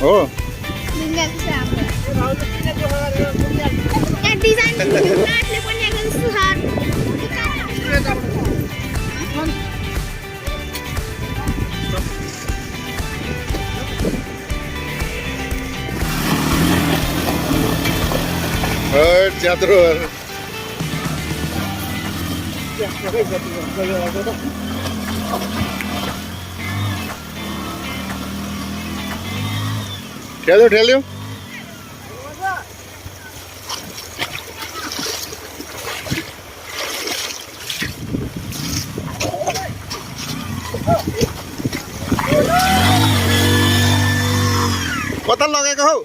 हो ज्यात्रो ठेल्यो ठेल्यो कता लगेको हौ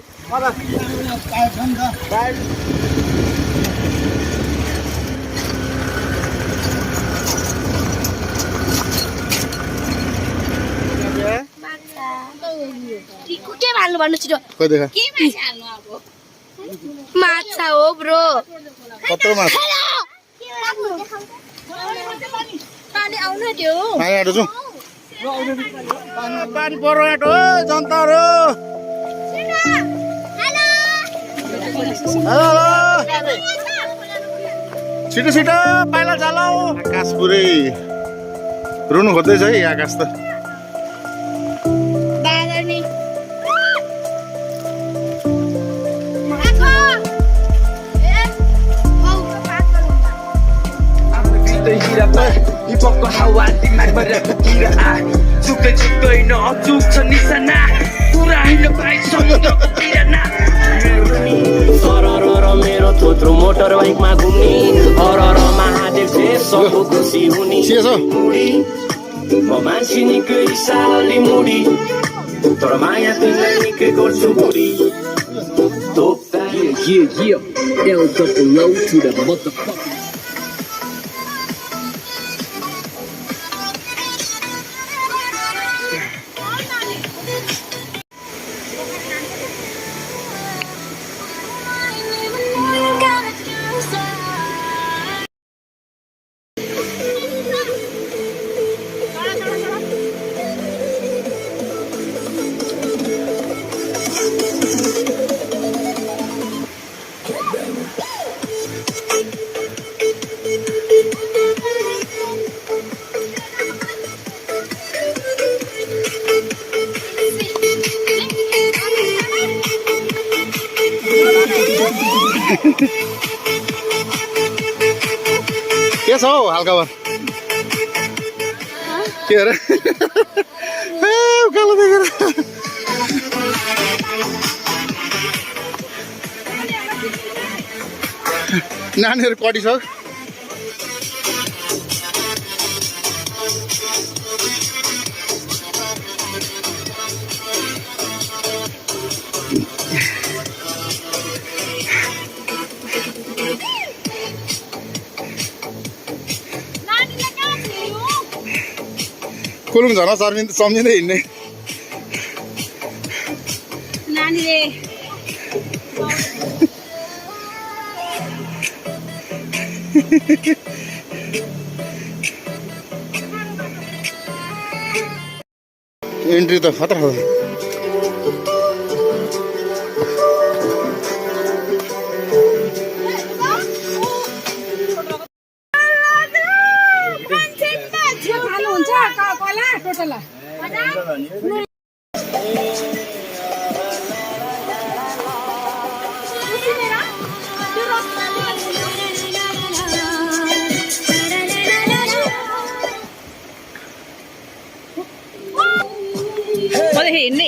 के हाल्नु भन्नु छिटो खोइ देखा के माछा हाल्नु अब माछा हो ब्रो कत्रो माछा पानी आउन त्यो पानी आँटो छु पानी पर्नु आँटो जनताहरू छिटो छिटो पाइला चालौ आकाश पुरै रुनु खोज्दैछ है आकाश त हिपहपको हावा दिमागबाट फुकेर आए चुक्दै चुक्दैन अचुक छ निशाना पुरा हिँड्न पाइ समुद्रको तिरना सरर मेरो थोत्रो मोटर बाइकमा घुम्ने हरर महादेव छे सबको खुसी हुने मुडी म मान्छे निकै सालले मुडी तर माया तिमीलाई निकै गर्छु बुढी L double O to the motherfucker के छ हौ हालखबर के अरे उकालो देखेर नानीहरू कति छ कुलुङ झन सम्झिँदै हिँड्ने नानीले एन्ट्री त खतरा हो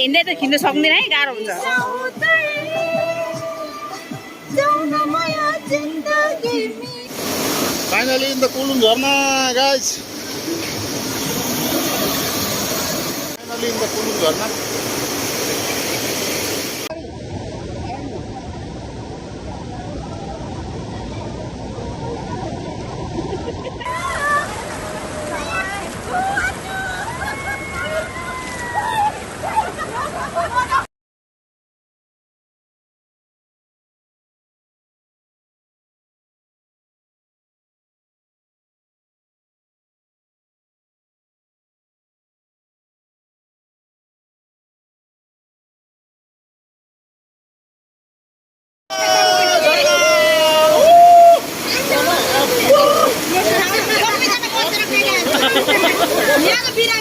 हिँड्दै त खिच्न सक्दैन है गाह्रो हुन्छ Finally in the Kulung Jharna, guys. Finally in the Kulung Jharna.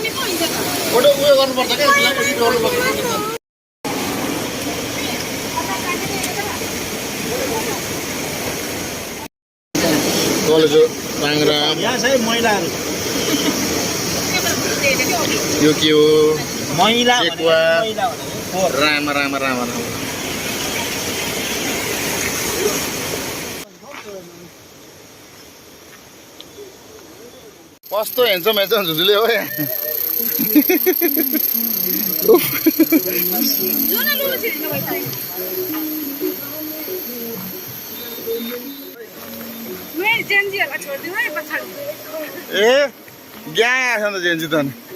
Photo उयो गर्नुपर्छ क्या यसलाई एडिट गर्नुपर्छ कलेज पाङ्रा यहाँ चाहिँ महिलाहरू यो के हो महिला चेकुवा महिला भनेको रामा रामा रामा रामा कस्तो हेन्छम हेन्छम झुझुले हो यहाँ ए ग्याङ आएको छ नि त जेन्जी त